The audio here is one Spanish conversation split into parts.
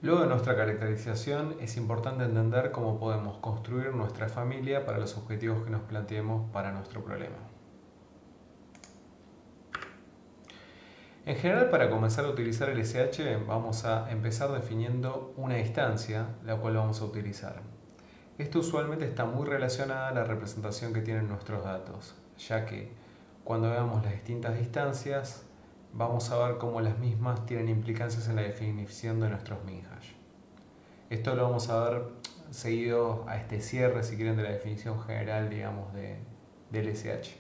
Luego de nuestra caracterización, es importante entender cómo podemos construir nuestra familia para los objetivos que nos planteemos para nuestro problema. En general, para comenzar a utilizar el SH, vamos a empezar definiendo una distancia, la cual vamos a utilizar. Esto usualmente está muy relacionada a la representación que tienen nuestros datos, ya que cuando veamos las distintas distancias, vamos a ver cómo las mismas tienen implicancias en la definición de nuestros min-hash. Esto lo vamos a ver seguido a este cierre, si quieren, de la definición general, digamos, del SH.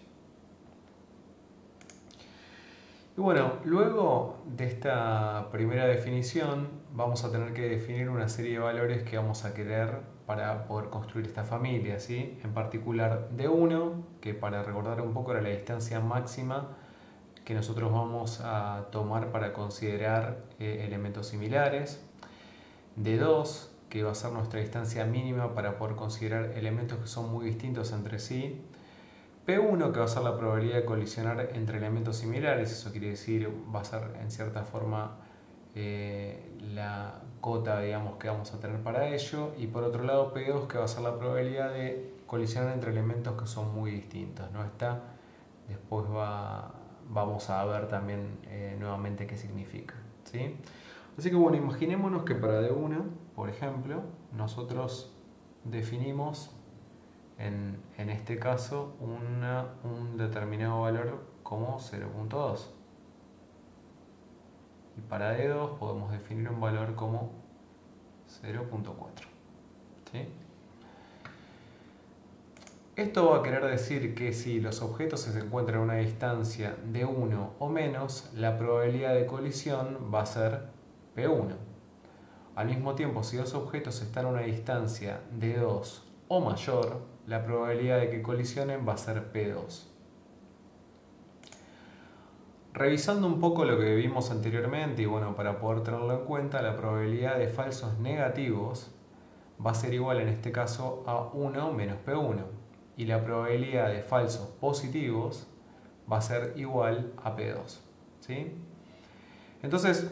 Y bueno, luego de esta primera definición vamos a tener que definir una serie de valores que vamos a querer para poder construir esta familia, ¿sí? En particular D1, que para recordar un poco era la distancia máxima que nosotros vamos a tomar para considerar elementos similares. D2, que va a ser nuestra distancia mínima para poder considerar elementos que son muy distintos entre sí. P1, que va a ser la probabilidad de colisionar entre elementos similares, eso quiere decir, va a ser en cierta forma la cota, digamos, que vamos a tener para ello. Y por otro lado, P2, que va a ser la probabilidad de colisionar entre elementos que son muy distintos, ¿no? Después vamos a ver también nuevamente qué significa, ¿sí? Así que bueno, imaginémonos que para D1, por ejemplo, nosotros definimos en este caso un determinado valor como 0.2. Y para D2 podemos definir un valor como 0.4. ¿Sí? Esto va a querer decir que si los objetos se encuentran a una distancia de 1 o menos, la probabilidad de colisión va a ser P1. Al mismo tiempo, si dos objetos están a una distancia de 2 o mayor, la probabilidad de que colisionen va a ser P2. Revisando un poco lo que vimos anteriormente, y bueno, para poder tenerlo en cuenta, la probabilidad de falsos negativos va a ser igual en este caso a 1 menos P1. Y la probabilidad de falsos positivos va a ser igual a P2. ¿Sí? Entonces,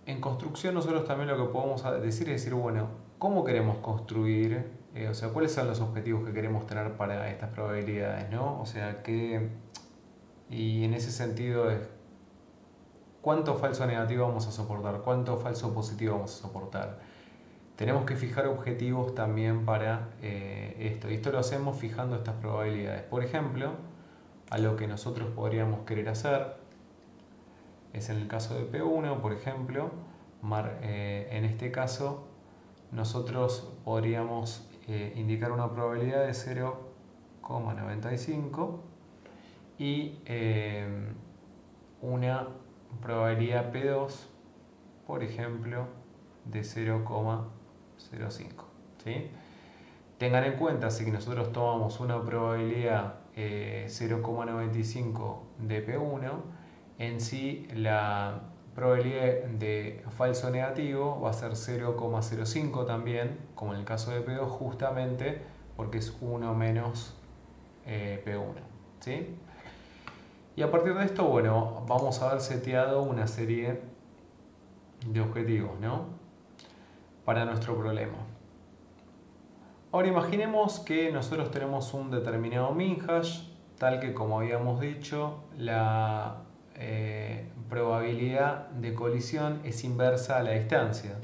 en construcción nosotros también lo que podemos decir es decir, bueno, ¿cómo queremos construir? O sea, ¿cuáles son los objetivos que queremos tener para estas probabilidades, ¿no? O sea, y en ese sentido es cuánto falso negativo vamos a soportar, cuánto falso positivo vamos a soportar. Tenemos que fijar objetivos también para esto. Y esto lo hacemos fijando estas probabilidades. Por ejemplo, a lo que nosotros podríamos querer hacer es en el caso de P1, por ejemplo, en este caso nosotros podríamos indicar una probabilidad de 0,95 y una probabilidad P2, por ejemplo, de 0,05. ¿Sí? Tengan en cuenta, si nosotros tomamos una probabilidad 0,95 de P1, en sí la probabilidad de falso negativo va a ser 0,05 también, como en el caso de P2, justamente porque es 1 menos P1. ¿Sí? Y a partir de esto, bueno, vamos a haber seteado una serie de objetivos, ¿no? Para nuestro problema. Ahora imaginemos que nosotros tenemos un determinado min-hash, tal que, como habíamos dicho, la probabilidad de colisión es inversa a la distancia.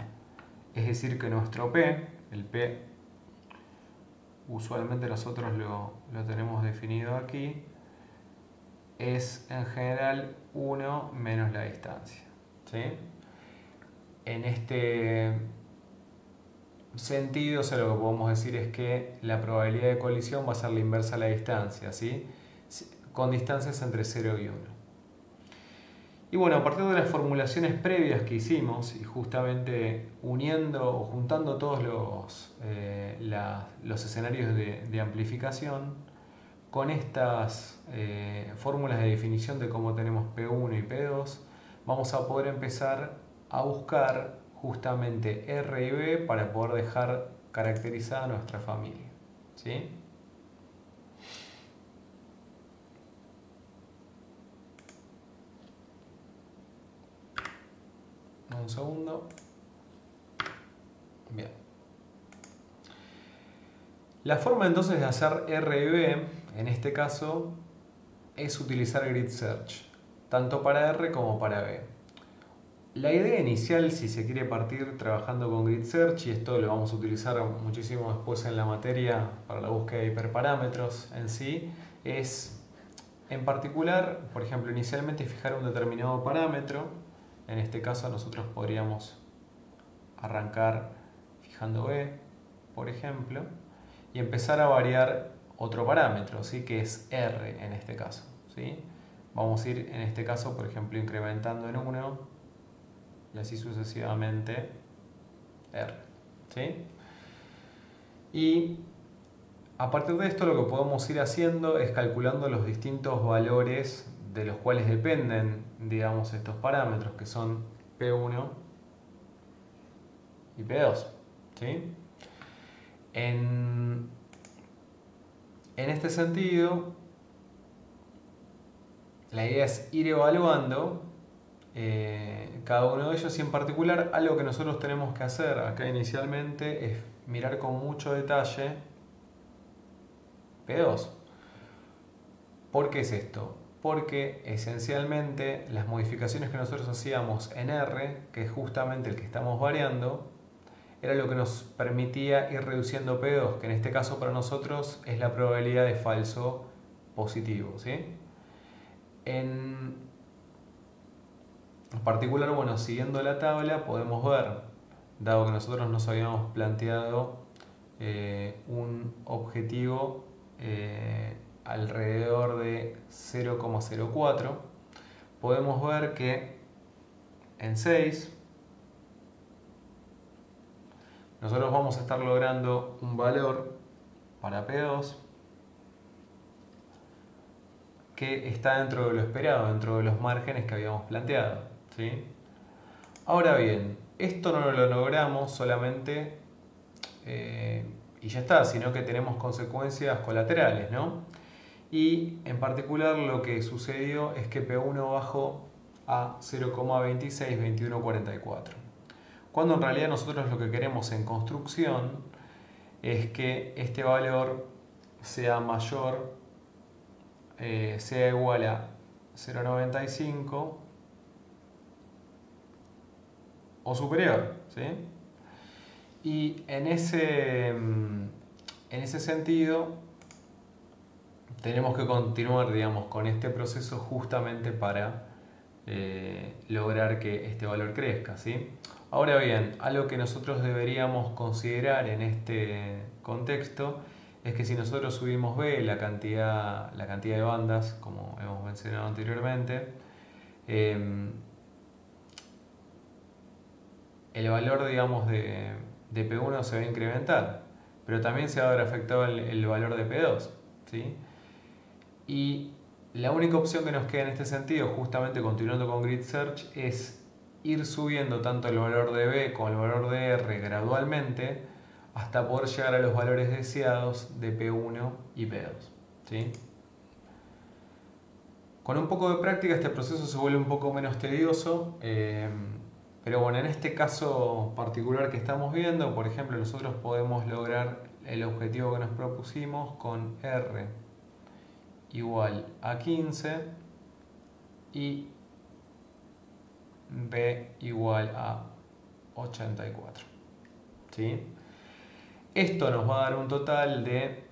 Es decir, que nuestro P, el P, usualmente nosotros lo tenemos definido aquí, es en general 1 menos la distancia. ¿Sí? En este sentido, o sea, lo que podemos decir es que la probabilidad de colisión va a ser la inversa a la distancia, ¿sí? Con distancias entre 0 y 1. Y bueno, a partir de las formulaciones previas que hicimos y justamente uniendo o juntando todos los escenarios de amplificación, con estas fórmulas de definición de cómo tenemos P1 y P2, vamos a poder empezar a buscar justamente R y B para poder dejar caracterizada nuestra familia. ¿Sí? Un segundo. Bien. La forma entonces de hacer R y B, en este caso, es utilizar Grid Search, tanto para R como para B. La idea inicial, si se quiere partir trabajando con Grid Search, y esto lo vamos a utilizar muchísimo después en la materia para la búsqueda de hiperparámetros en sí, es en particular, por ejemplo, inicialmente fijar un determinado parámetro. En este caso nosotros podríamos arrancar fijando B, por ejemplo, y empezar a variar otro parámetro, ¿sí? Que es R en este caso, ¿sí? Vamos a ir en este caso, por ejemplo, incrementando en 1 y así sucesivamente R, ¿sí? Y a partir de esto lo que podemos ir haciendo es calculando los distintos valores de los cuales dependen, digamos, estos parámetros, que son P1 y P2, ¿sí? En este sentido, la idea es ir evaluando cada uno de ellos, y en particular algo que nosotros tenemos que hacer acá inicialmente es mirar con mucho detalle P2. ¿Por qué es esto? Porque esencialmente las modificaciones que nosotros hacíamos en R, que es justamente el que estamos variando, era lo que nos permitía ir reduciendo P2, que en este caso para nosotros es la probabilidad de falso positivo, ¿sí? En particular, bueno, siguiendo la tabla podemos ver, dado que nosotros nos habíamos planteado un objetivo alrededor de 0,04, podemos ver que en 6 nosotros vamos a estar logrando un valor para P2 que está dentro de lo esperado, dentro de los márgenes que habíamos planteado, ¿sí? Ahora bien, esto no lo logramos solamente y ya está, sino que tenemos consecuencias colaterales, ¿no? Y en particular lo que sucedió es que P1 bajó a 0,262144. Cuando en realidad nosotros lo que queremos en construcción es que este valor sea mayor, sea igual a 0,95 o superior, ¿sí? Y en ese sentido tenemos que continuar, digamos, con este proceso justamente para lograr que este valor crezca, ¿sí? Ahora bien, algo que nosotros deberíamos considerar en este contexto es que si nosotros subimos B, la cantidad de bandas, como hemos mencionado anteriormente, el valor, digamos, de P1 se va a incrementar, pero también se va a ver afectado el valor de P2, ¿sí? Y la única opción que nos queda en este sentido, justamente continuando con Grid Search, es ir subiendo tanto el valor de B como el valor de R gradualmente hasta poder llegar a los valores deseados de P1 y P2, ¿sí? Con un poco de práctica este proceso se vuelve un poco menos tedioso, pero bueno, en este caso particular que estamos viendo, por ejemplo, nosotros podemos lograr el objetivo que nos propusimos con R igual a 15 y B igual a 84, ¿sí? Esto nos va a dar un total de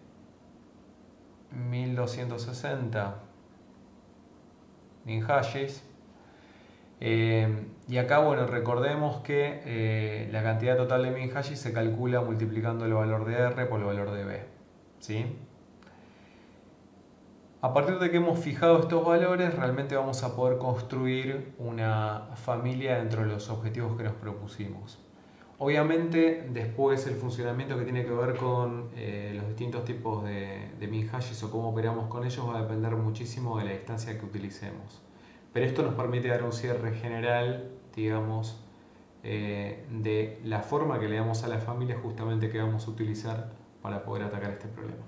1260 min-hashes. Y acá, bueno, recordemos que la cantidad total de min-hashes se calcula multiplicando el valor de R por el valor de B, ¿sí? A partir de que hemos fijado estos valores, realmente vamos a poder construir una familia dentro de los objetivos que nos propusimos. Obviamente, después el funcionamiento que tiene que ver con los distintos tipos de min-hashes o cómo operamos con ellos va a depender muchísimo de la distancia que utilicemos. Pero esto nos permite dar un cierre general, digamos, de la forma que le damos a la familia justamente que vamos a utilizar para poder atacar este problema.